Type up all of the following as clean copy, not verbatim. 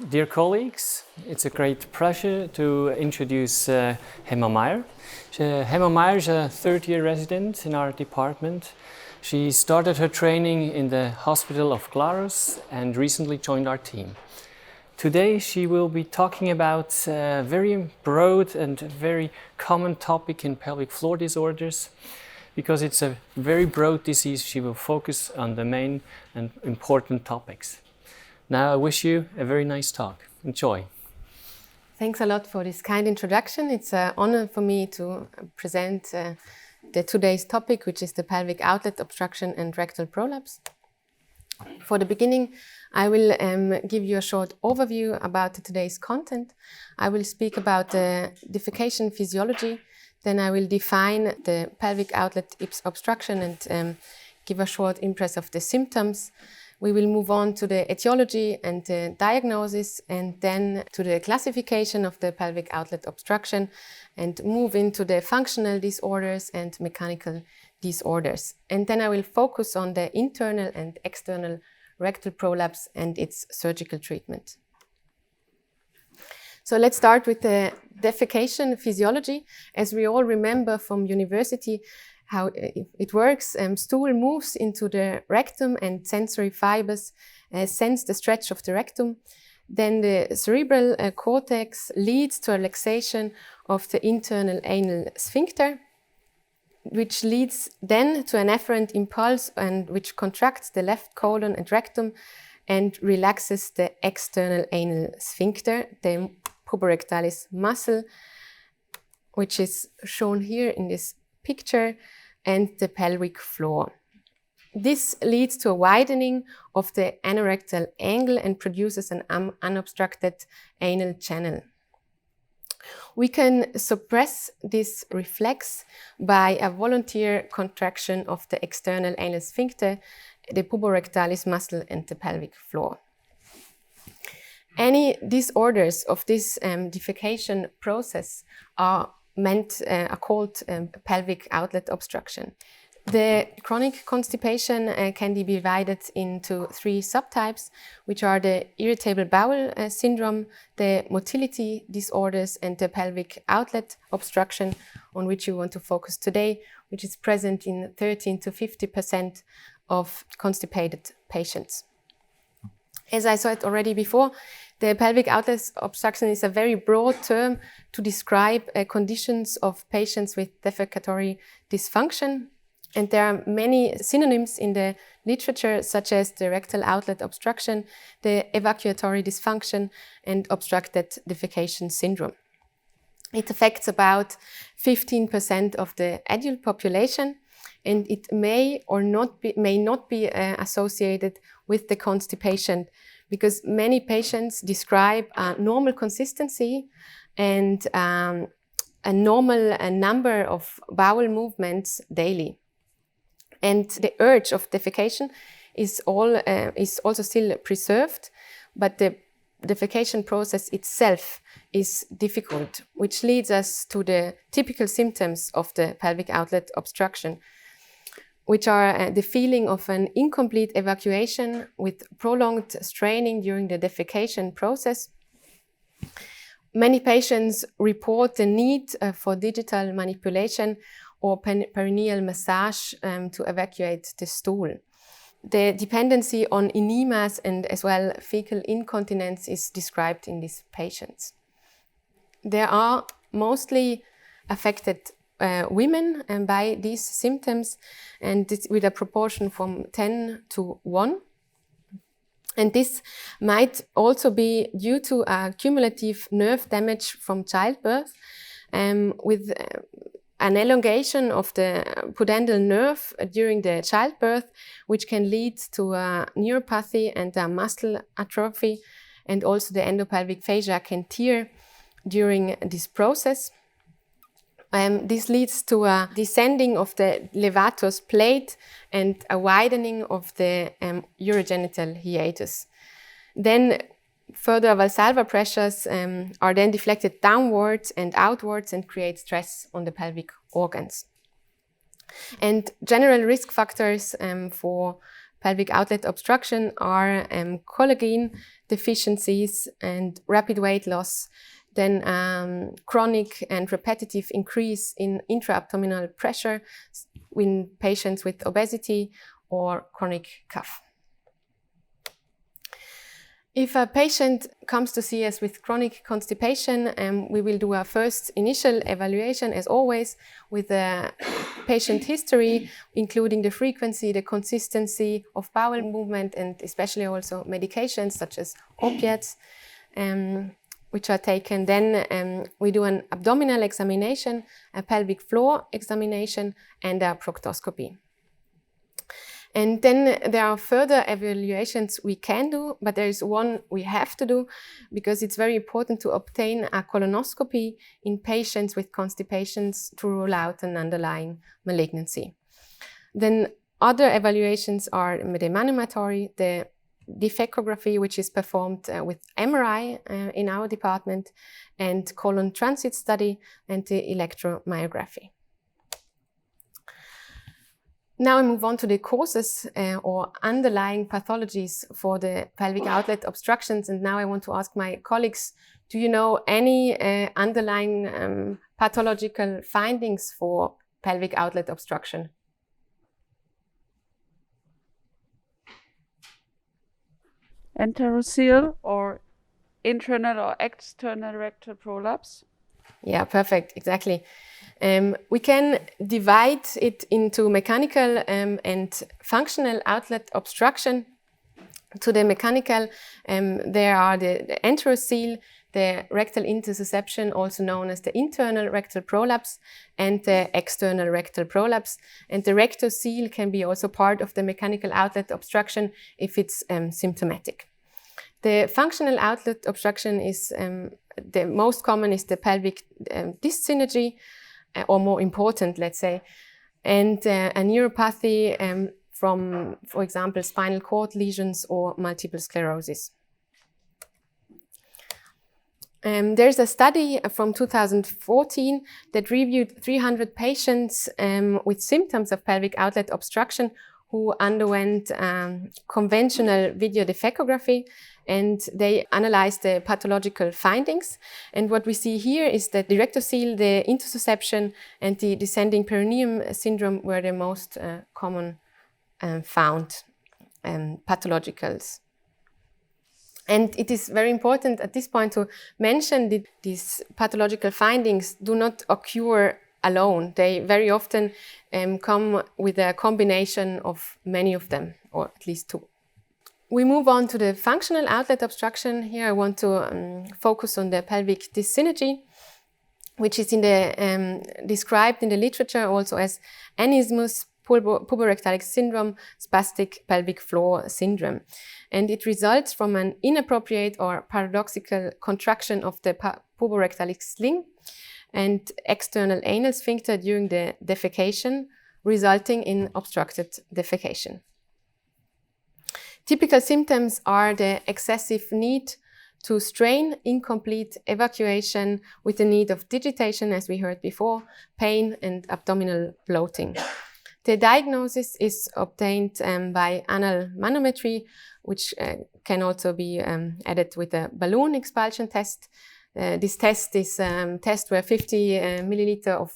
Dear colleagues, it's a great pleasure to introduce Hema Meyer. Hema Meyer is a third-year resident in our department. She started her training in the Hospital of Glarus and recently joined our team. Today she will be talking about a very broad and very common topic in pelvic floor disorders. Because it's a very broad disease, she will focus on the main and important topics. Now I wish you a very nice talk. Enjoy. Thanks a lot for this kind introduction. It's an honor for me to present today's topic, which is the pelvic outlet obstruction and rectal prolapse. For the beginning, I will give you a short overview about today's content. I will speak about the defecation physiology. Then I will define the pelvic outlet obstruction and give a short impress of the symptoms. We will move on to the etiology and the diagnosis, and then to the classification of the pelvic outlet obstruction, and move into the functional disorders and mechanical disorders. And then I will focus on the internal and external rectal prolapse and its surgical treatment. So let's start with the defecation physiology. As we all remember from university, how it works, stool moves into the rectum and sensory fibers sense the stretch of the rectum. Then the cerebral cortex leads to a relaxation of the internal anal sphincter, which leads then to an efferent impulse and which contracts the left colon and rectum and relaxes the external anal sphincter, the puborectalis muscle, which is shown here in this picture, and the pelvic floor. This leads to a widening of the anorectal angle and produces an unobstructed anal channel. We can suppress this reflex by a volunteer contraction of the external anal sphincter, the puborectalis muscle, and the pelvic floor. Any disorders of this defecation process are called pelvic outlet obstruction. The chronic constipation can be divided into three subtypes, which are the irritable bowel syndrome, the motility disorders, and the pelvic outlet obstruction, on which you want to focus today, which is present in 13 to 50% of constipated patients. As I said already before, the pelvic outlet obstruction is a very broad term to describe conditions of patients with defecatory dysfunction. And there are many synonyms in the literature, such as the rectal outlet obstruction, the evacuatory dysfunction, and obstructed defecation syndrome. It affects about 15% of the adult population, and it may not be associated with the constipation, because many patients describe a normal consistency and a normal number of bowel movements daily. And the urge of defecation is also still preserved, but the defecation process itself is difficult, which leads us to the typical symptoms of the pelvic outlet obstruction, which are the feeling of an incomplete evacuation with prolonged straining during the defecation process. Many patients report the need for digital manipulation or perineal massage to evacuate the stool. The dependency on enemas and as well fecal incontinence is described in these patients. There are mostly affected women by these symptoms, and with a proportion from 10 to 1. And this might also be due to a cumulative nerve damage from childbirth, with an elongation of the pudendal nerve during the childbirth, which can lead to a neuropathy and a muscle atrophy, and also the endopelvic fascia can tear during this process. This leads to a descending of the levator's plate and a widening of the urogenital hiatus. Then further valsalva pressures are then deflected downwards and outwards and create stress on the pelvic organs. And general risk factors for pelvic outlet obstruction are collagen deficiencies and rapid weight loss, then chronic and repetitive increase in intra-abdominal pressure in patients with obesity or chronic cough. If a patient comes to see us with chronic constipation, we will do a first initial evaluation, as always, with the patient history, including the frequency, the consistency of bowel movement, and especially also medications such as opiates, which are taken. Then we do an abdominal examination, a pelvic floor examination, and a proctoscopy. And then there are further evaluations we can do, but there is one we have to do because it's very important to obtain a colonoscopy in patients with constipations to rule out an underlying malignancy. Then other evaluations are the manumatory, the defecography, which is performed with MRI in our department, and colon transit study, and the electromyography. Now I move on to the causes or underlying pathologies for the pelvic outlet obstructions. And now I want to ask my colleagues, do you know any underlying pathological findings for pelvic outlet obstruction? Enterocele or internal or external rectal prolapse? Yeah, perfect, exactly. We can divide it into mechanical and functional outlet obstruction. To the mechanical, there are the enterocele, the rectal intussusception, also known as the internal rectal prolapse, and the external rectal prolapse. And the rectocele can be also part of the mechanical outlet obstruction if it's symptomatic. The functional outlet obstruction is the most common is the pelvic disc synergy, or more important, let's say, and a neuropathy from, for example, spinal cord lesions or multiple sclerosis. There's a study from 2014 that reviewed 300 patients with symptoms of pelvic outlet obstruction who underwent conventional video defecography, and they analyzed the pathological findings. And what we see here is that the rectocele, the intussusception, and the descending perineum syndrome were the most common found pathologicals. And it is very important at this point to mention that these pathological findings do not occur alone. They very often come with a combination of many of them, or at least two. We move on to the functional outlet obstruction. Here I want to focus on the pelvic disc synergy, which is described in the literature also as anismus, puborectalic syndrome, spastic pelvic floor syndrome. And it results from an inappropriate or paradoxical contraction of the puborectalic sling and external anal sphincter during the defecation, resulting in obstructed defecation. Typical symptoms are the excessive need to strain, incomplete evacuation with the need of digitation, as we heard before, pain, and abdominal bloating. The diagnosis is obtained by anal manometry, which can also be added with a balloon expulsion test. This test is a test where 50 milliliter of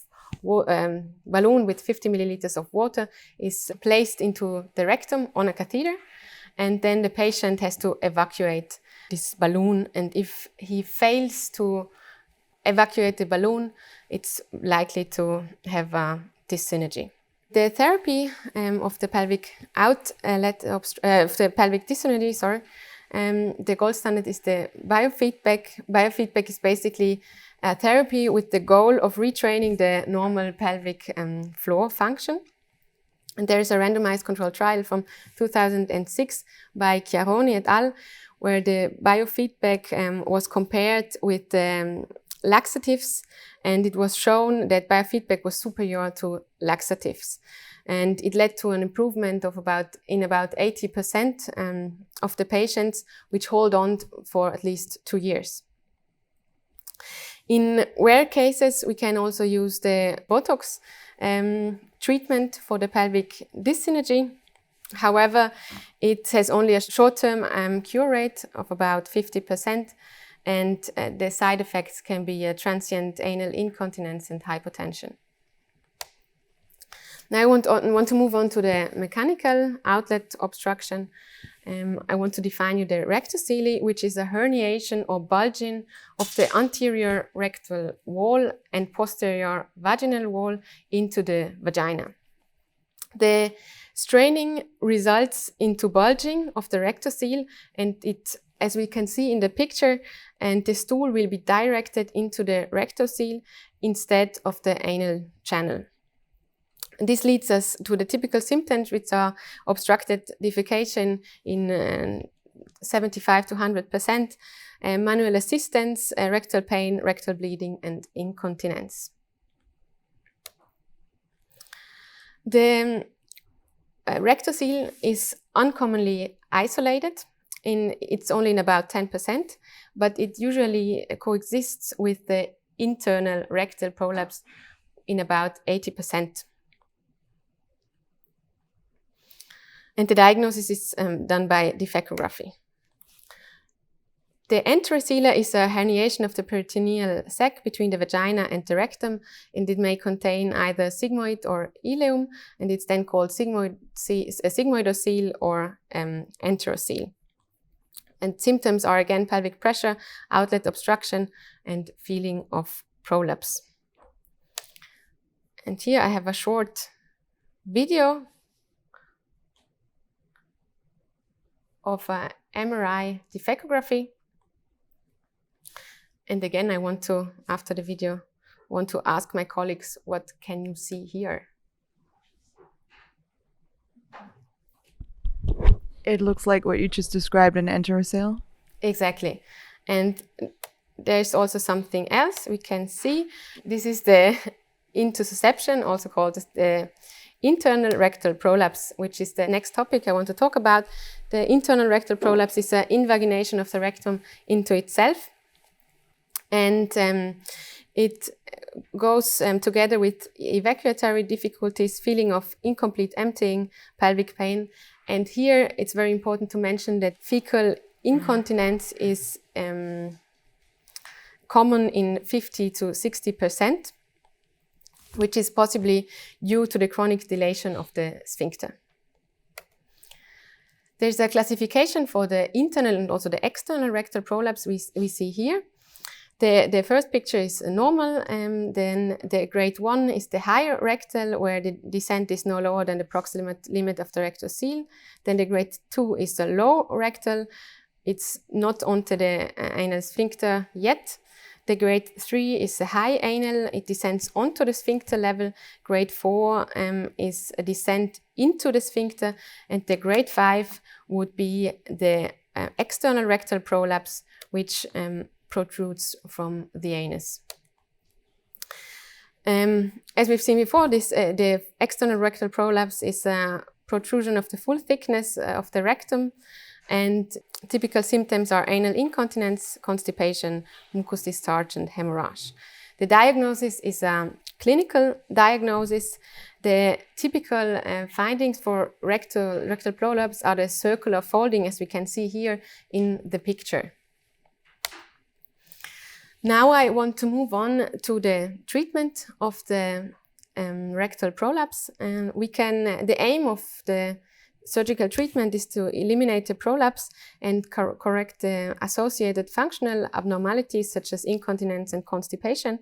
balloon with 50 milliliters of water is placed into the rectum on a catheter, and then the patient has to evacuate this balloon. And if he fails to evacuate the balloon, it's likely to have a disc synergy. The therapy of the pelvic pelvic disc synergy, the gold standard is the biofeedback. Biofeedback is basically a therapy with the goal of retraining the normal pelvic floor function. And there is a randomized controlled trial from 2006 by Chiaroni et al., where the biofeedback was compared with laxatives, and it was shown that biofeedback was superior to laxatives. And it led to an improvement of about 80% of the patients, which hold on for at least 2 years. In rare cases, we can also use the Botox treatment for the pelvic disc synergy. However, it has only a short-term cure rate of about 50%, and the side effects can be transient anal incontinence and hypotension. Now I want to move on to the mechanical outlet obstruction. I want to define you the rectocele, which is a herniation or bulging of the anterior rectal wall and posterior vaginal wall into the vagina. The straining results into bulging of the rectocele, and it, as we can see in the picture, and the stool will be directed into the rectocele instead of the anal channel. This leads us to the typical symptoms, which are obstructed defecation in 75 to 100%, manual assistance, rectal pain, rectal bleeding, and incontinence. The rectocele is uncommonly isolated. It's only in about 10%, but it usually coexists with the internal rectal prolapse in about 80%. And the diagnosis is done by defecography. The enterocelia is a herniation of the peritoneal sac between the vagina and the rectum, and it may contain either sigmoid or ileum, and it's then called sigmoidocele or enterocele. And symptoms are again pelvic pressure, outlet obstruction, and feeling of prolapse. And here I have a short video of a MRI defecography. And again, I want to, after the video, ask my colleagues, what can you see here? It looks like what you just described, an enterocele. Exactly. And there's also something else we can see. This is the intussusception, also called the internal rectal prolapse, which is the next topic I want to talk about. The internal rectal prolapse is an invagination of the rectum into itself. And it goes together with evacuatory difficulties, feeling of incomplete emptying, pelvic pain. And here it's very important to mention that fecal incontinence is common in 50 to 60%, which is possibly due to the chronic dilation of the sphincter. There's a classification for the internal and also the external rectal prolapse we see here. The first picture is normal, then the grade 1 is the higher rectal, where the descent is no lower than the proximate limit of the rectocele. Then the grade 2 is the low rectal. It's not onto the anal sphincter yet. The grade 3 is the high anal. It descends onto the sphincter level. Grade 4 is a descent into the sphincter. And the grade 5 would be the external rectal prolapse, which protrudes from the anus. As we've seen before, the external rectal prolapse is a protrusion of the full thickness of the rectum, and typical symptoms are anal incontinence, constipation, mucus discharge, and hemorrhage. The diagnosis is a clinical diagnosis. The typical findings for rectal prolapse are the circular folding, as we can see here in the picture. Now I want to move on to the treatment of the rectal prolapse. And the aim of the surgical treatment is to eliminate the prolapse and correct the associated functional abnormalities such as incontinence and constipation.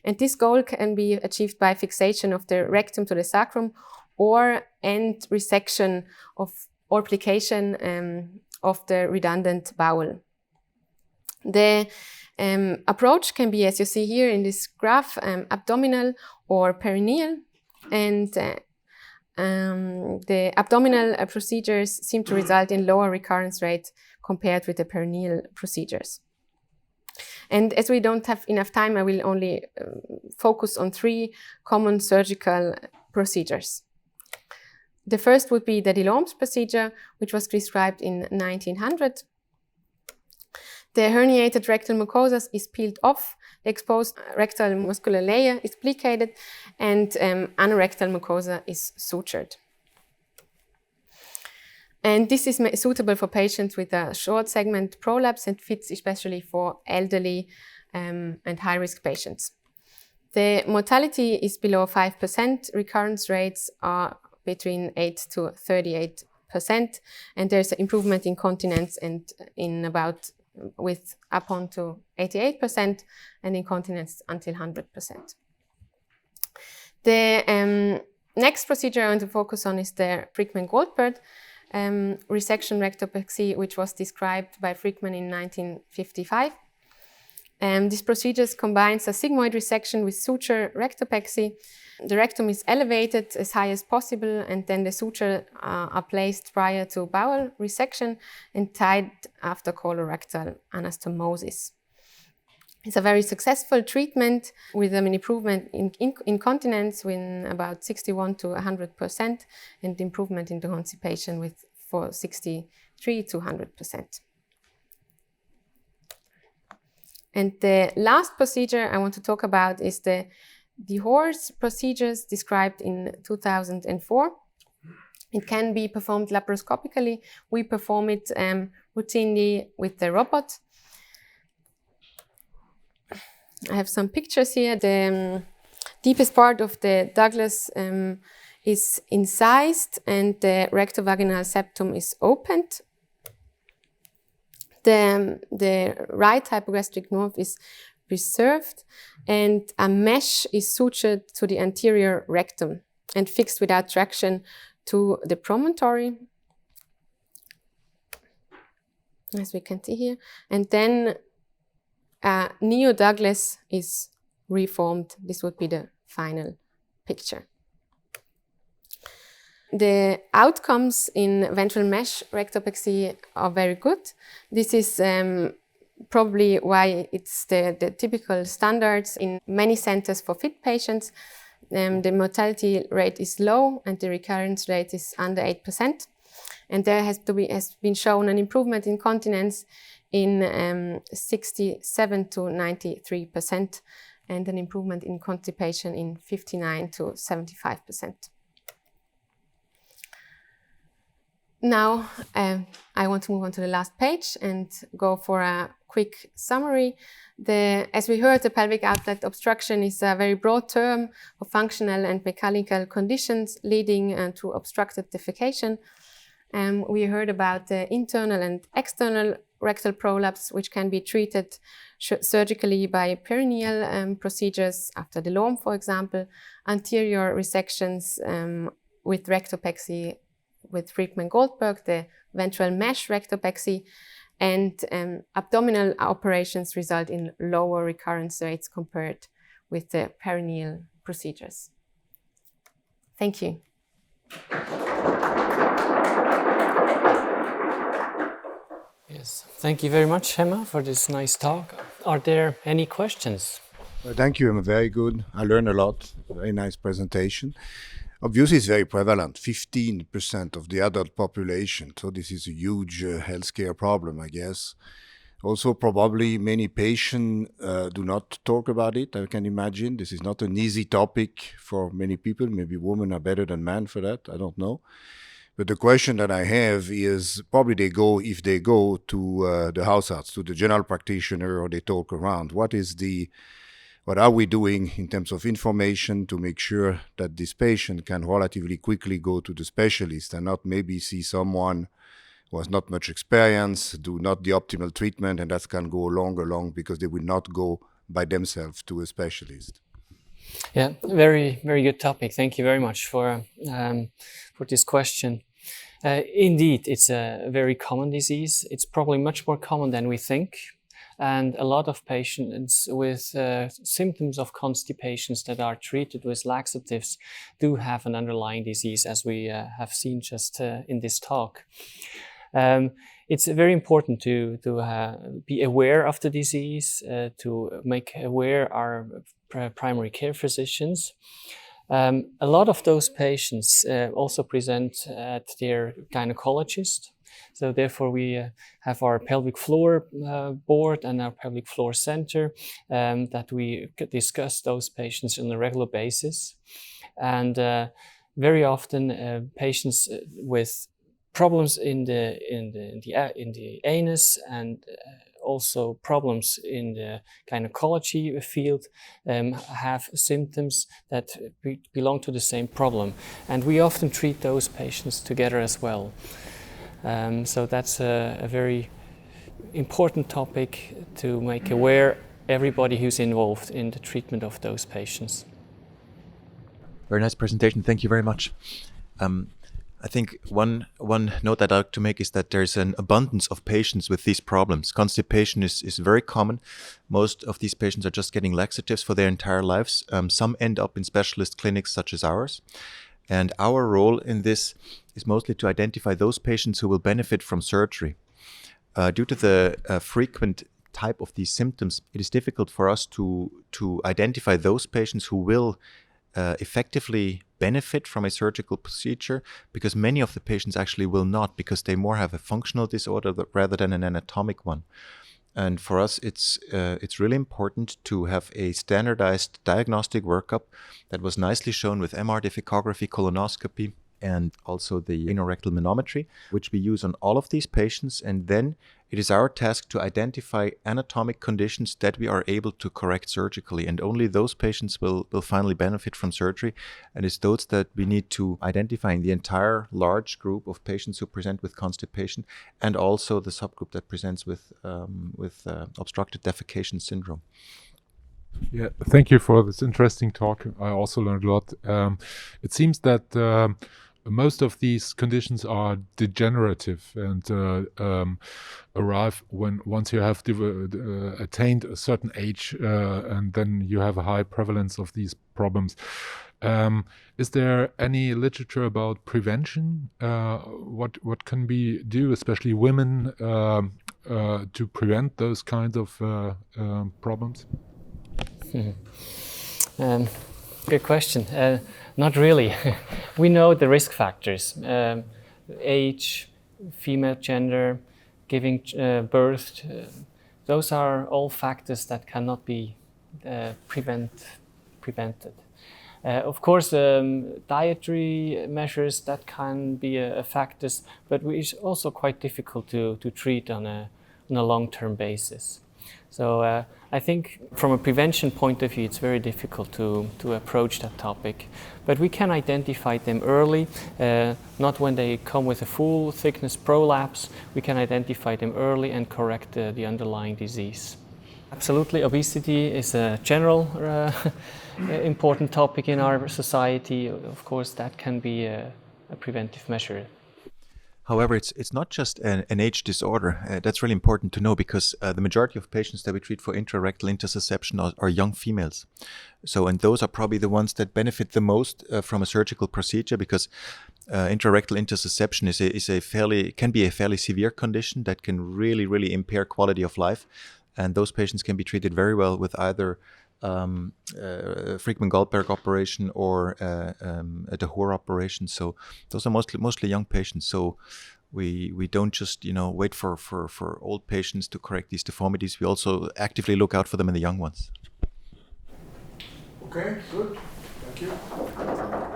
And this goal can be achieved by fixation of the rectum to the sacrum or end resection or plication of the redundant bowel. The approach can be, as you see here in this graph, abdominal or perineal, and the abdominal procedures seem to result in lower recurrence rate compared with the perineal procedures. And as we don't have enough time, I will only focus on 3 common surgical procedures. The first would be the Delorme's procedure, which was described in 1900. The herniated rectal mucosa is peeled off, the exposed rectal muscular layer is plicated, and anorectal mucosa is sutured. And this is suitable for patients with a short segment prolapse and fits especially for elderly and high-risk patients. The mortality is below 5%. Recurrence rates are between 8 to 38%. And there's an improvement in continence and in about with up on to 88% and incontinence until 100%. The next procedure I want to focus on is the Frickmann-Goldberg resection rectopexy, which was described by Frickmann in 1955. This procedure combines a sigmoid resection with suture rectopexy. The rectum is elevated as high as possible, and then the suture are placed prior to bowel resection and tied after colorectal anastomosis. It's a very successful treatment with an improvement in incontinence with about 61 to 100% and improvement in the constipation for 63 to 100%. And the last procedure I want to talk about is the horse procedures described in 2004. It can be performed laparoscopically. We perform it routinely with the robot. I have some pictures here. The deepest part of the Douglas is incised and the rectovaginal septum is opened. The right hypogastric nerve is preserved and a mesh is sutured to the anterior rectum and fixed without traction to the promontory, as we can see here. And then Neo-Douglas is reformed. This would be the final picture. The outcomes in ventral mesh rectopexy are very good. This is probably why it's the typical standards in many centers for fit patients. The mortality rate is low and the recurrence rate is under 8%. And there has been shown an improvement in continence in 67 to 93% and an improvement in constipation in 59 to 75%. Now, I want to move on to the last page and go for a quick summary. As we heard, the pelvic outlet obstruction is a very broad term of functional and mechanical conditions leading to obstructed defecation. We heard about the internal and external rectal prolapse, which can be treated surgically by perineal procedures after the LOM, for example, anterior resections with rectopexy with Frickmann-Goldberg, the ventral mesh rectopexy, and abdominal operations result in lower recurrence rates compared with the perineal procedures. Thank you. Yes, thank you very much, Emma, for this nice talk. Are there any questions? Thank you, Emma. Very good. I learned a lot. Very nice presentation. Obviously, it's very prevalent, 15% of the adult population. So this is a huge healthcare problem, I guess. Also, probably many patients do not talk about it, I can imagine. This is not an easy topic for many people. Maybe women are better than men for that. I don't know. But the question that I have is probably if they go to the house arts, to the general practitioner, or they talk around, what are we doing in terms of information to make sure that this patient can relatively quickly go to the specialist and not maybe see someone who has not much experience, do not the optimal treatment, and that can go long because they will not go by themselves to a specialist. Yeah, very, very good topic. Thank you very much for this question. Indeed, it's a very common disease. It's probably much more common than we think. And a lot of patients with symptoms of constipations that are treated with laxatives do have an underlying disease, as we have seen just in this talk. It's very important to be aware of the disease, to make aware our primary care physicians. A lot of those patients also present at their gynecologist. So therefore, we have our pelvic floor board and our pelvic floor center that we discuss those patients on a regular basis. And very often, patients with problems in the anus and also problems in the gynecology field have symptoms that belong to the same problem, and we often treat those patients together as well. So that's a very important topic to make aware everybody who's involved in the treatment of those patients. Very nice presentation. Thank you very much. I think one note I'd like to make is that there's an abundance of patients with these problems. Constipation is very common. Most of these patients are just getting laxatives for their entire lives. Some end up in specialist clinics such as ours. And our role in this is mostly to identify those patients who will benefit from surgery. Due to the frequent type of these symptoms, it is difficult for us to identify those patients who will effectively benefit from a surgical procedure, because many of the patients actually will not, because they more have a functional disorder rather than an anatomic one. And for us, it's really important to have a standardized diagnostic workup that was nicely shown with MR difficography, colonoscopy, and also the anorectal manometry, which we use on all of these patients. And then it is our task to identify anatomic conditions that we are able to correct surgically. And only those patients will finally benefit from surgery. And it's those that we need to identify in the entire large group of patients who present with constipation, and also the subgroup that presents with obstructive defecation syndrome. Yeah, thank you for this interesting talk. I also learned a lot. It seems that most of these conditions are degenerative and arrive once you have attained a certain age, and then you have a high prevalence of these problems. Is there any literature about prevention? What can we do, especially women, to prevent those kinds of problems? Good question. Not really. We know the risk factors: age, female gender, giving birth. Those are all factors that cannot be prevented. Of course, dietary measures that can be a factors, but it's also quite difficult to treat on a long-term basis. So I think from a prevention point of view, it's very difficult to approach that topic. But we can identify them early, not when they come with a full thickness prolapse. We can identify them early and correct the underlying disease. Absolutely, obesity is a general important topic in our society. Of course, that can be a preventive measure. However, it's not just an age disorder. That's really important to know, because the majority of patients that we treat for intrarectal intussusception are young females. So, and those are probably the ones that benefit the most from a surgical procedure, because intrarectal intussusception can be a fairly severe condition that can really impair quality of life. And those patients can be treated very well with either Friedman Goldberg operation or a Dehor operation. So those are mostly young patients. So we don't just wait for old patients to correct these deformities. We also actively look out for them in the young ones. Okay, good. Thank you.